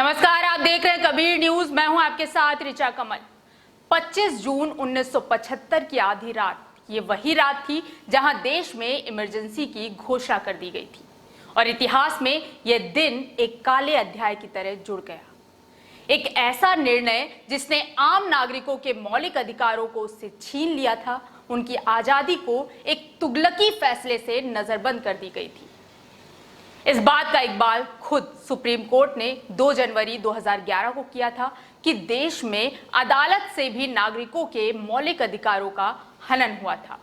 नमस्कार, आप देख रहे हैं कबीर न्यूज। मैं हूं आपके साथ ऋचा कमल। 25 जून 1975 की आधी रात, ये वही रात थी जहां देश में इमरजेंसी की घोषणा कर दी गई थी और इतिहास में यह दिन एक काले अध्याय की तरह जुड़ गया। एक ऐसा निर्णय जिसने आम नागरिकों के मौलिक अधिकारों को उससे छीन लिया था, उनकी आजादी को एक तुगलकी फैसले से नजरबंद कर दी गई थी। इस बात का इकबाल खुद सुप्रीम कोर्ट ने 2 जनवरी 2011 को किया था कि देश में अदालत से भी नागरिकों के मौलिक अधिकारों का हनन हुआ था।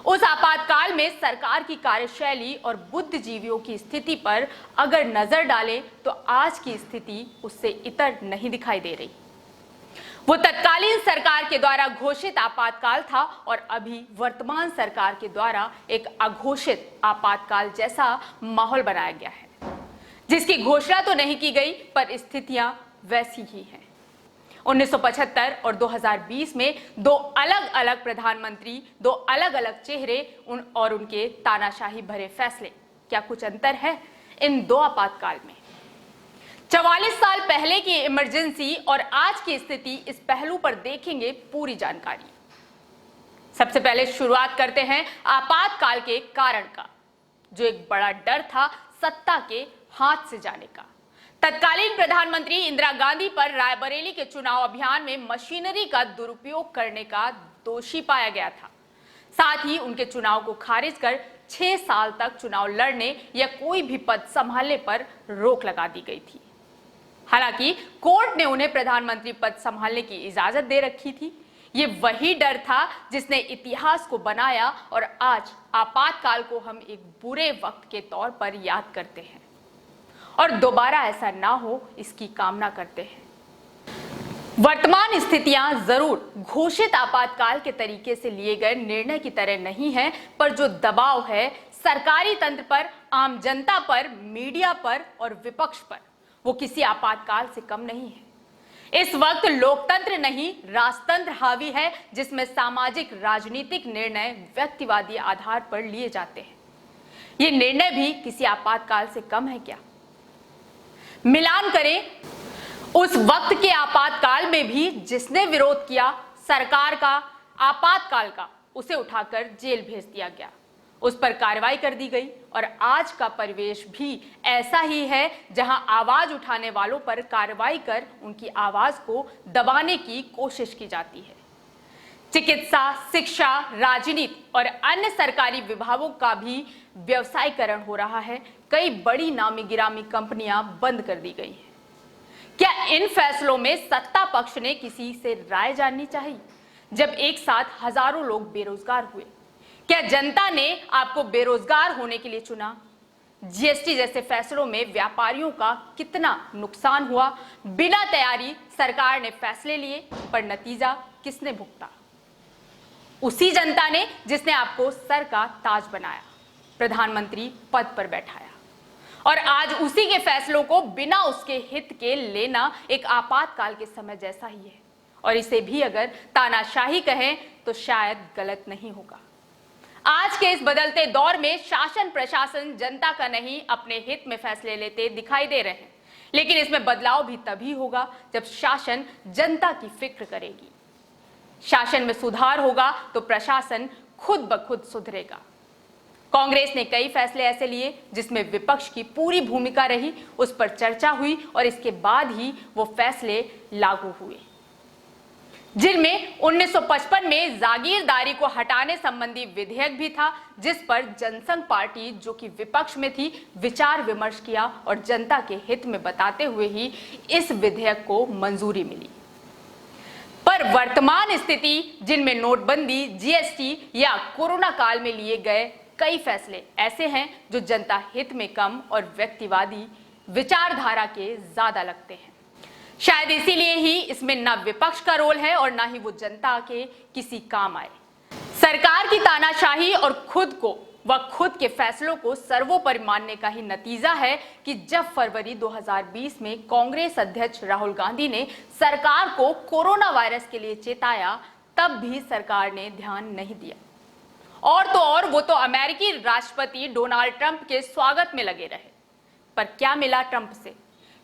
उस आपातकाल में सरकार की कार्यशैली और बुद्धिजीवियों की स्थिति पर अगर नजर डालें तो आज की स्थिति उससे इतर नहीं दिखाई दे रही। वो तत्कालीन सरकार के द्वारा घोषित आपातकाल था और अभी वर्तमान सरकार के द्वारा एक अघोषित आपातकाल जैसा माहौल बनाया गया है, जिसकी घोषणा तो नहीं की गई पर स्थितियां वैसी ही हैं। 1975 और 2020 में 2 अलग अलग प्रधानमंत्री, 2 अलग अलग चेहरे और उनके तानाशाही भरे फैसले। क्या कुछ अंतर है इन 2 आपातकाल में? 44 साल पहले की इमरजेंसी और आज की स्थिति, इस पहलू पर देखेंगे पूरी जानकारी। सबसे पहले शुरुआत करते हैं आपातकाल के कारण का, जो एक बड़ा डर था सत्ता के हाथ से जाने का। तत्कालीन प्रधानमंत्री इंदिरा गांधी पर रायबरेली के चुनाव अभियान में मशीनरी का दुरुपयोग करने का दोषी पाया गया था। साथ ही उनके चुनाव को खारिज कर 6 साल तक चुनाव लड़ने या कोई भी पद संभालने पर रोक लगा दी गई थी। हालांकि कोर्ट ने उन्हें प्रधानमंत्री पद संभालने की इजाजत दे रखी थी। ये वही डर था जिसने इतिहास को बनाया और आज आपातकाल को हम एक बुरे वक्त के तौर पर याद करते हैं और दोबारा ऐसा ना हो इसकी कामना करते हैं। वर्तमान स्थितियां जरूर घोषित आपातकाल के तरीके से लिए गए निर्णय की तरह नहीं है, पर जो दबाव है सरकारी तंत्र पर, आम जनता पर, मीडिया पर और विपक्ष पर, वो किसी आपातकाल से कम नहीं है। इस वक्त लोकतंत्र नहीं, राजतंत्र हावी है, जिसमें सामाजिक राजनीतिक निर्णय व्यक्तिवादी आधार पर लिए जाते हैं। ये निर्णय भी किसी आपातकाल से कम है क्या? मिलान करें उस वक्त के आपातकाल में भी जिसने विरोध किया सरकार का आपातकाल का, उसे उठाकर जेल भेज दिया गया, उस पर कार्रवाई कर दी गई। और आज का परिवेश भी ऐसा ही है, जहां आवाज उठाने वालों पर कार्रवाई कर उनकी आवाज को दबाने की कोशिश की जाती है। चिकित्सा, शिक्षा, राजनीति और अन्य सरकारी विभागों का भी व्यवसायीकरण हो रहा है। कई बड़ी नामी गिरामी कंपनियां बंद कर दी गई हैं। क्या इन फैसलों में सत्ता पक्ष ने किसी से राय जाननी चाहिए? जब एक साथ हजारों लोग बेरोजगार हुए, क्या जनता ने आपको बेरोजगार होने के लिए चुना? जीएसटी जैसे फैसलों में व्यापारियों का कितना नुकसान हुआ? बिना तैयारी सरकार ने फैसले लिए, पर नतीजा किसने भुगता? उसी जनता ने जिसने आपको सर का ताज बनाया, प्रधानमंत्री पद पर बैठाया। और आज उसी के फैसलों को बिना उसके हित के लेना एक आपातकाल के समय जैसा ही है। और इसे भी अगर तानाशाही कहें तो शायद गलत नहीं होगा। आज के इस बदलते दौर में शासन प्रशासन जनता का नहीं, अपने हित में फैसले लेते दिखाई दे रहे हैं। लेकिन इसमें बदलाव भी तभी होगा जब शासन जनता की फिक्र करेगी। शासन में सुधार होगा तो प्रशासन खुद ब खुद सुधरेगा। कांग्रेस ने कई फैसले ऐसे लिए जिसमें विपक्ष की पूरी भूमिका रही, उस पर चर्चा हुई और इसके बाद ही वो फैसले लागू हुए, जिनमें 1955 में जागीरदारी को हटाने संबंधी विधेयक भी था, जिस पर जनसंघ पार्टी, जो कि विपक्ष में थी, विचार विमर्श किया और जनता के हित में बताते हुए ही इस विधेयक को मंजूरी मिली। पर वर्तमान स्थिति, जिनमें नोटबंदी, जीएसटी या कोरोना काल में लिए गए कई फैसले ऐसे हैं जो जनता हित में कम और व्यक्तिवादी विचारधारा के ज्यादा लगते हैं। शायद इसीलिए ही इसमें ना विपक्ष का रोल है और ना ही वो जनता के किसी काम आए। सरकार की तानाशाही और खुद के फैसलों को सर्वोपरि मानने का ही नतीजा है कि जब फरवरी 2020 में कांग्रेस अध्यक्ष राहुल गांधी ने सरकार को कोरोना वायरस के लिए चेताया, तब भी सरकार ने ध्यान नहीं दिया। और तो और वो तो अमेरिकी राष्ट्रपति डोनाल्ड ट्रंप के स्वागत में लगे रहे। पर क्या मिला ट्रंप से?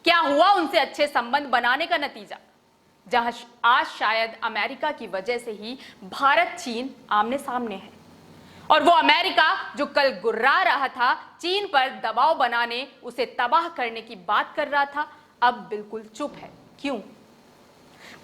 क्या हुआ उनसे अच्छे संबंध बनाने का नतीजा, जहां आज शायद अमेरिका की वजह से ही भारत चीन आमने सामने है। और वो अमेरिका जो कल गुर्रा रहा था, चीन पर दबाव बनाने, उसे तबाह करने की बात कर रहा था, अब बिल्कुल चुप है। क्यों?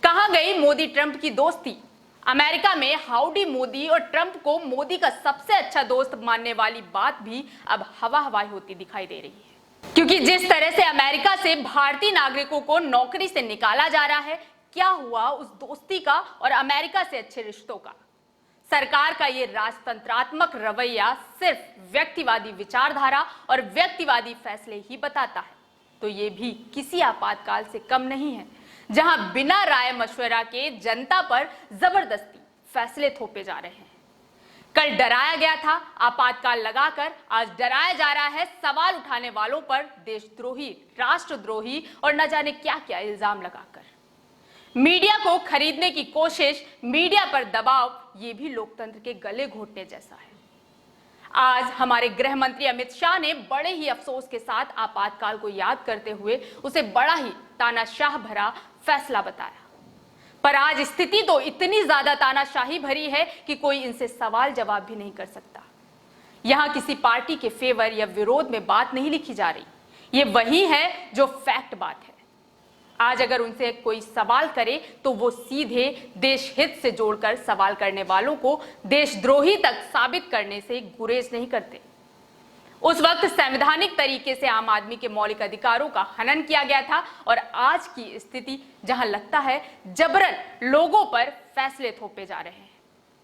कहां गई मोदी ट्रंप की दोस्ती? अमेरिका में हाउडी मोदी और ट्रंप को मोदी का सबसे अच्छा दोस्त मानने वाली बात भी अब हवा हवाई होती दिखाई दे रही है। क्योंकि जिस तरह से अमेरिका से भारतीय नागरिकों को नौकरी से निकाला जा रहा है, क्या हुआ उस दोस्ती का और अमेरिका से अच्छे रिश्तों का? सरकार का ये राजतंत्रात्मक रवैया सिर्फ व्यक्तिवादी विचारधारा और व्यक्तिवादी फैसले ही बताता है, तो ये भी किसी आपातकाल से कम नहीं है, जहां बिना राय मशवरा के जनता पर जबरदस्ती फैसले थोपे जा रहे हैं। कल डराया गया था आपातकाल लगाकर, आज डराया जा रहा है सवाल उठाने वालों पर देशद्रोही, राष्ट्रद्रोही और न जाने क्या क्या इल्जाम लगाकर। मीडिया को खरीदने की कोशिश, मीडिया पर दबाव, ये भी लोकतंत्र के गले घोटने जैसा है। आज हमारे गृह मंत्री अमित शाह ने बड़े ही अफसोस के साथ आपातकाल को याद करते हुए उसे बड़ा ही तानाशाह भरा फैसला बताया। पर आज स्थिति तो इतनी ज्यादा तानाशाही भरी है कि कोई इनसे सवाल जवाब भी नहीं कर सकता। यहां किसी पार्टी के फेवर या विरोध में बात नहीं लिखी जा रही, ये वही है जो फैक्ट बात है। आज अगर उनसे कोई सवाल करे तो वो सीधे देश हित से जोड़कर सवाल करने वालों को देशद्रोही तक साबित करने से गुरेज नहीं करते। उस वक्त संवैधानिक तरीके से आम आदमी के मौलिक अधिकारों का हनन किया गया था, और आज की स्थिति जहां लगता है जबरन लोगों पर फैसले थोपे जा रहे हैं,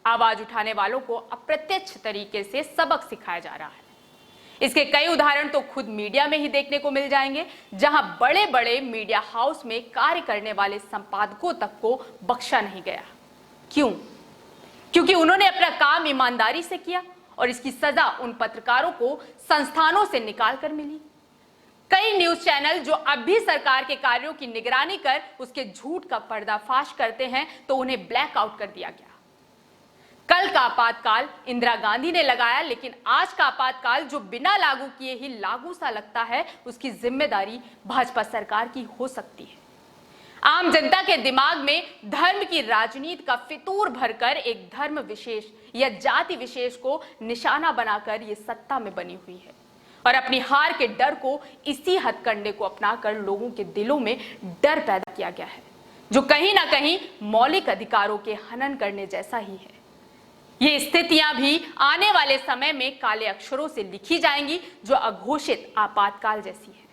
आवाज उठाने वालों को अप्रत्यक्ष तरीके से सबक सिखाया जा रहा है। इसके कई उदाहरण तो खुद मीडिया में ही देखने को मिल जाएंगे, जहां बड़े बड़े मीडिया हाउस में कार्य करने वाले संपादकों तक को बख्शा नहीं गया। क्यों? क्योंकि उन्होंने अपना काम ईमानदारी से किया और इसकी सजा उन पत्रकारों को संस्थानों से निकाल कर मिली। कई न्यूज चैनल जो अब भी सरकार के कार्यों की निगरानी कर उसके झूठ का पर्दाफाश करते हैं, तो उन्हें ब्लैकआउट कर दिया गया। कल का आपातकाल इंदिरा गांधी ने लगाया, लेकिन आज का आपातकाल जो बिना लागू किए ही लागू सा लगता है, उसकी जिम्मेदारी भाजपा सरकार की हो सकती है। आम जनता के दिमाग में धर्म की राजनीति का फितूर भरकर एक धर्म विशेष या जाति विशेष को निशाना बनाकर ये सत्ता में बनी हुई है, और अपनी हार के डर को, इसी हथकंडे को अपनाकर लोगों के दिलों में डर पैदा किया गया है, जो कहीं ना कहीं मौलिक अधिकारों के हनन करने जैसा ही है। ये स्थितियां भी आने वाले समय में काले अक्षरों से लिखी जाएंगी, जो अघोषित आपातकाल जैसी है।